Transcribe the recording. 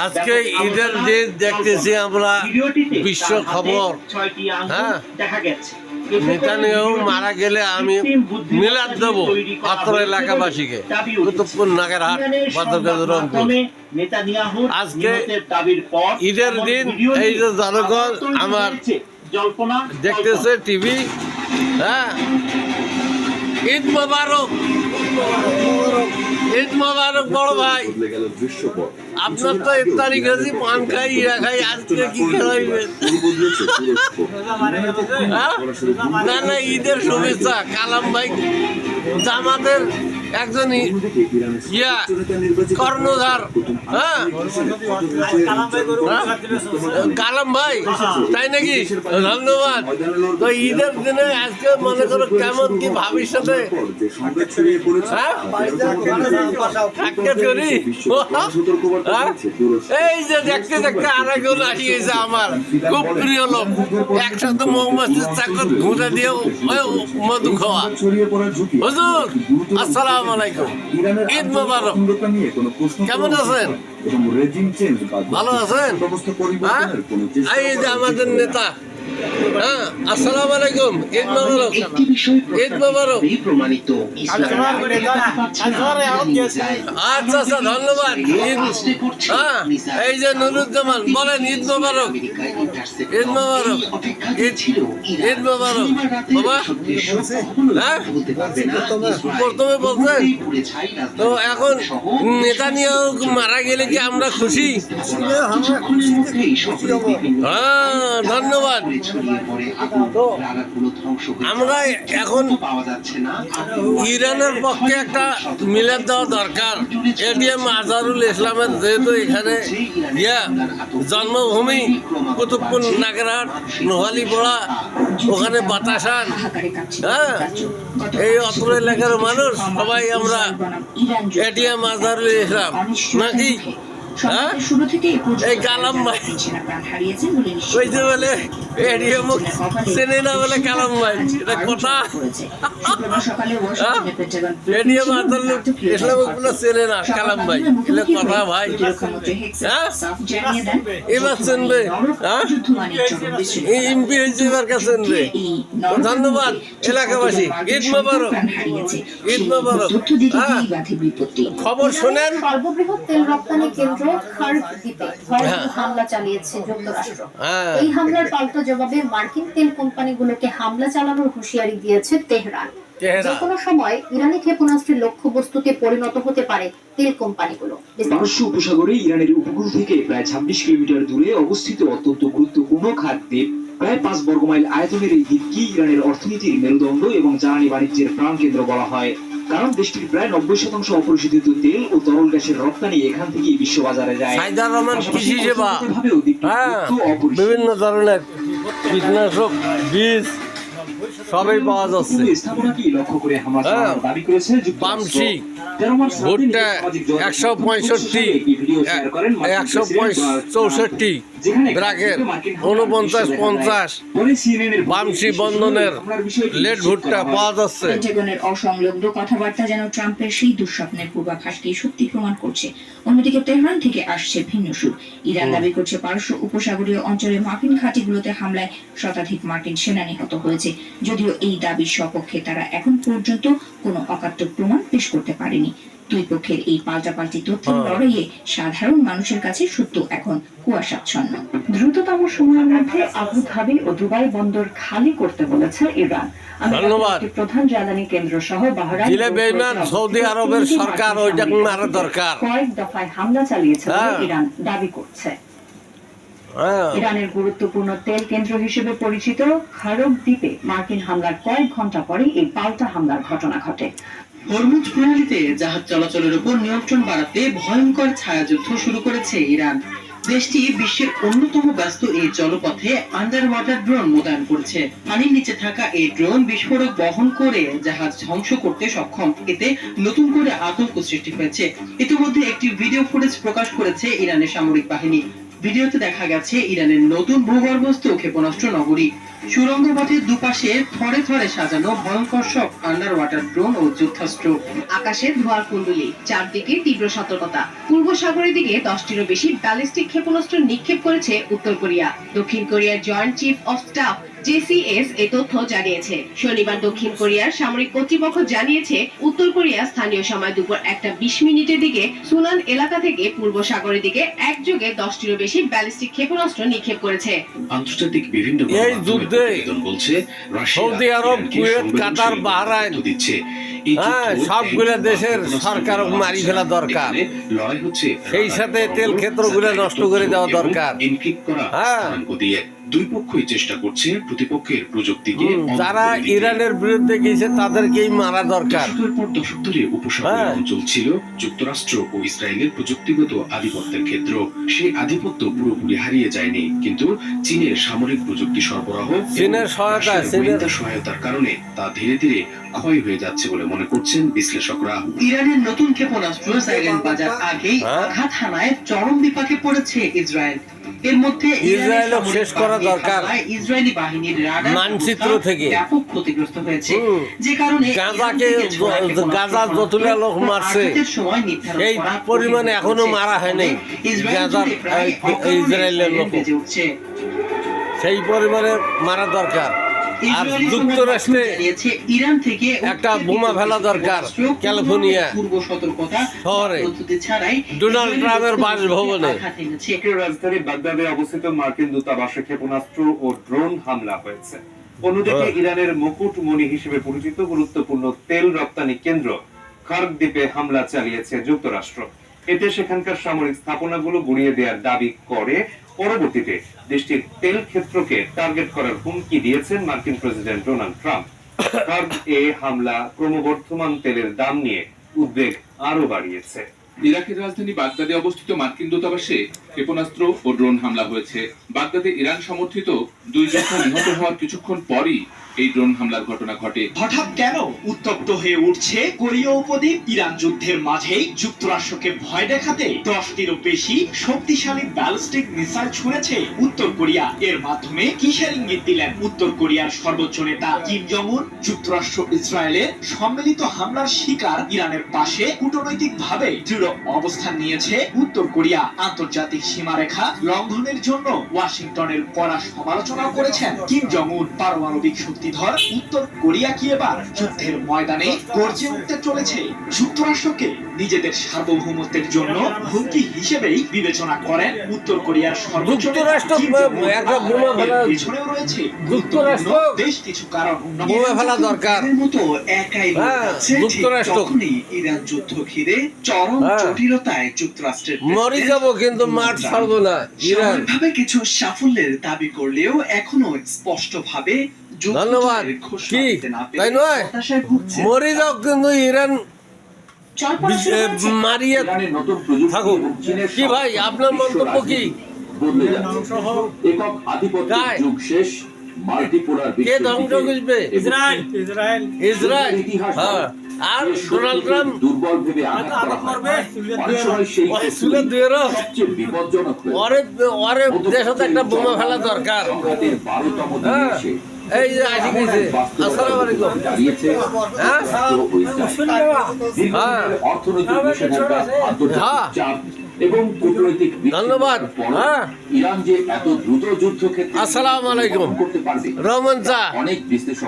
আজকে ঈদের দিন দেখতেছি আমরা বিশ্ব খবর। হ্যাঁ, নেতানিয়াহু মারা গেলে আমি মিলাদ দেবো অত্র এলাকাবাসীকে। কুতুবপুর নাগেরহাট রংপুর। আজকে ঈদের দিন এই যে জনগণ আমার দেখতেছে টিভি। হ্যাঁ, ঈদ মোবারক, ঈদ মোবারক বড় ভাই। আপনার তো ইফতারি খাচ্ছি, পান খাই, ইয়া খাই, আজকে কি খেলাইবেন? না না, ঈদের শুভেচ্ছা। কালাম ভাই জামাতের একজন ইয়া কর্ণধার। হ্যাঁ, কালাম ভাই, তাই নাকি? ধন্যবাদ। তো ঈদের দিনে আজকে মনে করো কেমন কি ভবিষ্যতে এই যে দেখতে দেখতে আরেকজন আসিয়েছে আমার খুব প্রিয় লোক। একসাথে মৌমাছির চাকর ঘুরে দিয়ে মধু খাওয়া। হুজুর আসসালামু আলাইকুম, ঈদ মোবারক। কেমন আছেন? ভালো আছেন? এই যে আমাদের নেতা। হ্যাঁ, আসসালামু আলাইকুম, ঈদ মোবারক, ঈদ মোবারক। আচ্ছা আচ্ছা, ধন্যবাদ। হ্যাঁ, এই যে নুরুজ্জামান বলেন ঈদ মোবারক, ঈদ মোবারক, ঈদ মোবারক। বাবা হ্যাঁ, প্রথমে বলছেন তো এখন নেতানিয়াহু মারা গেলে কি আমরা খুশি? হ্যাঁ, ধন্যবাদ। তো আমরা এখন ইরানের পক্ষে একটা মিলাদ দেওয়া দরকার। এটিএম আজহারুল ইসলামের যেহেতু এখানে জন্মভূমি কুতুবপুর নাগেরহাট, নোহালি পোড়া, ওখানে বাতাসান। হ্যাঁ, এই অত্র এলাকার মানুষ সবাই আমরা এটিএম আজহারুল ইসলাম নাকি? হ্যাঁ, এই কালাম ভাই কইতে বলে এডিএম চেনে না বলে কালাম ভাই, এটা কথা। এডিএম আজহারুল ইসলাম গুলো চেনে না কালাম ভাই, এটা কথা ভাই। হ্যাঁ, এবার চেনবে। হ্যাঁ, এমপি হয়েছে এবার কাছে চেনবে। ধন্যবাদ এলাকাবাসী, ঈদ মোবারক, ঈদ মোবারক। হ্যাঁ, খবর শোনেন। সর্ববৃহৎ তেল রপ্তানি কেন্দ্র খার্ক দ্বীপে ভয়াবহ হামলা চালিয়েছে যুক্তরাষ্ট্র। এই হামলার পাল্টা জবাবে মার্কিন তেল কোম্পানিগুলোকে হামলা চালানোর হুঁশিয়ারি দিয়েছে তেহরান। যে কোনো সময় ইরানি ক্ষেপণাস্ত্রের লক্ষ্যবস্তুতে পরিণত হতে পারে তেল কোম্পানিগুলো। পারস্য উপসাগরে ইরানের উপকূল থেকে প্রায় 26 কিলোমিটার দূরে অবস্থিত অত্যন্ত গুরুত্বপূর্ণ খার্ক দ্বীপ। প্রায় 5 বর্গমাইল আয়তনের এই দ্বীপকে ইরানের অর্থনীতির মেরুদণ্ড এবং জ্বালানি বাণিজ্যের প্রাণকেন্দ্র বলা হয়। কারণ দেশটির প্রায় 90% অপরিশোধিত তেল ও তরল গ্যাসের রপ্তানি এখান থেকেই বিশ্ববাজারে যায়। কৃষি সেবা, বিভিন্ন ধরনের কীটনাশক, বীজ সবই পাওয়া যাচ্ছে। পামসি, ভুট্টা 165, 164 ব্রাকের 49, 50 বামসি বন্ধনের লেট ভুট্টা পাওয়া যাচ্ছে। পেন্টাগনের অসংলগ্ন কথাবার্তা যেন ট্রাম্পের সেই দুঃস্বপ্নের পূর্বাভাসকে সত্যি প্রমাণ করছে। অন্যদিকে তেহরান থেকে আসছে ভিন্ন সুর। ইরান দাবি করছে পারস্য উপসাগরীয় অঞ্চলে মার্কিন ঘাঁটিগুলোতে হামলায় শতাধিক মার্কিন সেনা নিহত হয়েছে। যদিও এই দাবির সপক্ষে তারা এখন পর্যন্ত কোনো অকাট্য প্রমাণ পেশ করতে পারেনি। দুই পক্ষের এই পাল্টাপাল্টি তথ্যের লড়াইয়ে সাধারণ মানুষের কাছে সত্য এখন কুয়াশাচ্ছন্ন। দ্রুততম সময়ের মধ্যে আবু ধাবি ও দুবাই বন্দর খালি করতে বলেছে ইরান। ধন্যবাদ। প্রধান জ্বালানি কেন্দ্র সহ বাহরাইন, সৌদি আরবের সরকার ওইটা মারা দরকার। কয়েক দফায় হামলা চালিয়েছে বলে ইরান দাবি করছে। ইরানের গুরুত্বপূর্ণ তেল কেন্দ্র হিসেবে পরিচিত খারক দ্বীপে মার্কিন হামলার কয়েক ঘন্টা পরে এই পাল্টা হামলার ঘটনা ঘটে। হরমুজ প্রণালীতে জাহাজ চলাচলের উপর নিয়ন্ত্রণ বাড়াতে ভয়ঙ্কর ছায়াযুদ্ধ শুরু করেছে ইরান। দেশটি বিশ্বের অন্যতম ব্যস্ত এই জলপথে আন্ডার ওয়াটার ড্রোন মোতায়েন করেছে। পানির নিচে থাকা এই ড্রোন বিস্ফোরক বহন করে জাহাজ ধ্বংস করতে সক্ষম। এতে নতুন করে আতঙ্ক সৃষ্টি হয়েছে। ইতিমধ্যে একটি ভিডিও ফুটেজ প্রকাশ করেছে ইরানের সামরিক বাহিনী। ভিডিওতে দেখা গেছে ইরানের নতুন ভূগর্ভস্থ ক্ষেপণাস্ত্র নগরী। সুড়ঙ্গ পথের দুপাশে থরে থরে সাজানো ভয়ঙ্কর সব আন্ডার ওয়াটার ড্রোন ও যুদ্ধাস্ত্র। আকাশে ধোঁয়ার কুণ্ডলী, চারদিকে তীব্র সতর্কতা। পূর্ব সাগরের দিকে 10টিরও বেশি ব্যালিস্টিক ক্ষেপণাস্ত্র নিক্ষেপ করেছে উত্তর কোরিয়া। দক্ষিণ কোরিয়ার joint chief of staff JCS এ তথ্য জানিয়েছে। শনিবার দক্ষিণ কোরিয়ার সামরিক কর্তৃপক্ষ জানিয়েছে উত্তর কোরিয়া স্থানীয় সময় দুপুর 1:20 দিকে সুনান এলাকা থেকে পূর্ব সাগরের দিকে একযোগে 10টিরও বেশি ব্যালিস্টিক ক্ষেপণাস্ত্র নিক্ষেপ করেছে। আন্তর্জাতিক বিভিন্ন এই যুদ্ধে বলছে সৌদি আরব, কুয়েত, কাতার, বাহরাইন দিচ্ছে সবগুলা দেশের সরকার মারি ফেলা দরকার। লড়াই হচ্ছে সেই সাথে তেল ক্ষেত্রগুলো নষ্ট করে দেওয়া দরকার। এনক্রিপ্ট করা স্থানাঙ্ক দিয়ে দুই পক্ষই চেষ্টা করছে প্রতিপক্ষের প্রযুক্তিকে যারা ইরানের বিরুদ্ধে গেছে তাদেরকেই মারা দরকার। দশকের পর দশক ধরে উপসাগরীয় অঞ্চল ছিল যুক্তরাষ্ট্র ও ইসরায়েলের প্রযুক্তিগত আধিপত্যের ক্ষেত্র। সেই আধিপত্য পুরোপুরি হারিয়ে যায়নি, কিন্তু চীনের সামরিক প্রযুক্তি সরবরাহ, চীনের সহায়তার কারণে তা ধীরে ধীরে ক্ষয় হয়ে যাচ্ছে বলে মনে করছেন বিশ্লেষকরা। ইরানের নতুন ক্ষেপণাস্ত্র সাইরেন বাজার আগেই আঘাত হানায় চরম বিপাকে পড়েছে ইসরায়েল। এর মধ্যে ইসরায়েলও শেষ করা দরকার। ইসরায়েলি বাহিনীর রাডার মানচিত্র থেকে ব্যাপক ক্ষতিগ্রস্ত হয়েছে, যে কারণে গাজা যতগুলো লোক মারছে এই পরিমাণে এখনো মারা হয়নি ইসরায়েলের লোক, সেই পরিমাণে মারা দরকার। আর যুক্তরাষ্ট্রে ইরান থেকে একটা বোমা ফেলা দরকার ক্যালিফোর্নিয়া পূর্ব সতর্কতা শহরে, ছাড়াই ডোনাল্ড ট্রাম্পের বাসভবনে। রাজধানী বাগদাদে অবস্থিত মার্কিন দূতাবাসে ক্ষেপণাস্ত্র ও ড্রোন হামলা হয়েছে। অন্যদিকে ইরানের মুকুটমণি হিসেবে পরিচিত গুরুত্বপূর্ণ তেল রপ্তানি কেন্দ্র খার্ক দ্বীপে হামলা চালিয়েছে যুক্তরাষ্ট্র। এতে সেখানকার সামরিক স্থাপনাগুলো গুড়িয়ে দেওয়ার দাবি করে। পরবর্তীতে দেশটির তেল ক্ষেত্রকে টার্গেট করার হুমকি দিয়েছেন মার্কিন প্রেসিডেন্ট ডোনাল্ড ট্রাম্প। খার্ক এ হামলা ক্রমবর্ধমান তেলের দাম নিয়ে উদ্বেগ আরো বাড়িয়েছে। ইরাকের রাজধানী বাগদাদে অবস্থিত মার্কিন দূতাবাসে ক্ষেপণাস্ত্র ও ড্রোন হামলা হয়েছে। বাগদাদে ইরান সমর্থিত 2 যোদ্ধা নিহত হওয়ার কিছুক্ষণ পরই এই ড্রোন হামলার ঘটনা ঘটে। হঠাৎ কেন উত্তপ্ত হয়ে উঠছে কোরীয় উপদ্বীপ? ইরান যুদ্ধের মাঝেই যুক্তরাষ্ট্রকে ভয় দেখাতে 10টিরও বেশি শক্তিশালী ব্যালিস্টিক মিসাইল ছুঁড়েছে উত্তর কোরিয়া। এর মাধ্যমে কিসের ইঙ্গিত দিলেন উত্তর কোরিয়ার সর্বোচ্চ নেতা কিম জং উন? যুক্তরাষ্ট্র ইসরায়েলের সম্মিলিত হামলার শিকার ইরানের পাশে কূটনৈতিকভাবে দৃঢ় অবস্থান নিয়েছে উত্তর কোরিয়া। আন্তর্জাতিক সীমারেখা লঙ্ঘনের জন্য ওয়াশিংটনের কড়া সমালোচনাও করেছেন কিম জং উন। পারমাণবিক শক্তিধর উত্তর কোরিয়া কি এবার যুদ্ধের ময়দানে গর্জে উঠতে চলেছে? যুক্তরাষ্ট্রকে নিজেদের সার্বভৌমত্বের জন্য হুমকি হিসেবেই বিবেচনা করেন উত্তর কোরিয়ার সর্বোচ্চ নেতা কিম জং উন। পিছনেও রয়েছে গুরুত্বপূর্ণ বেশ কিছু কারণ। বোমা ফেলা দরকার। মতো একাই যখনই ইরান যুদ্ধ ঘিরে চরম জটিলতায় যুক্তরাষ্ট্রের মরে যাব কিন্তু মাঠ ছাড়বো না। ইরান ভাবে কিছু সাফল্যের দাবি করলেও এখনো স্পষ্টভাবে ধন্যবাদ কি তাই নয়, মরে যাও কিন্তু ইরান মারিয়ে থাকুক। কি ভাই আপনার মন্তব্য কি? কে ধ্বংস করবে? ইসরায়েল। হ্যাঁ, আর ডোনাল্ড ট্রাম্প ওরে দেশে একটা বোমা ফেলা দরকার। হ্যাঁ, এই যে আসি গেছে। আসসালামু আলাইকুম। এবং কূটনৈতিক ধন্যবাদ। হ্যাঁ, ইরান যে এত দ্রুত যুদ্ধক্ষেত্রে আসসালামু আলাইকুম। করতে পারবে রহমান চা অনেক বিশ্লেষক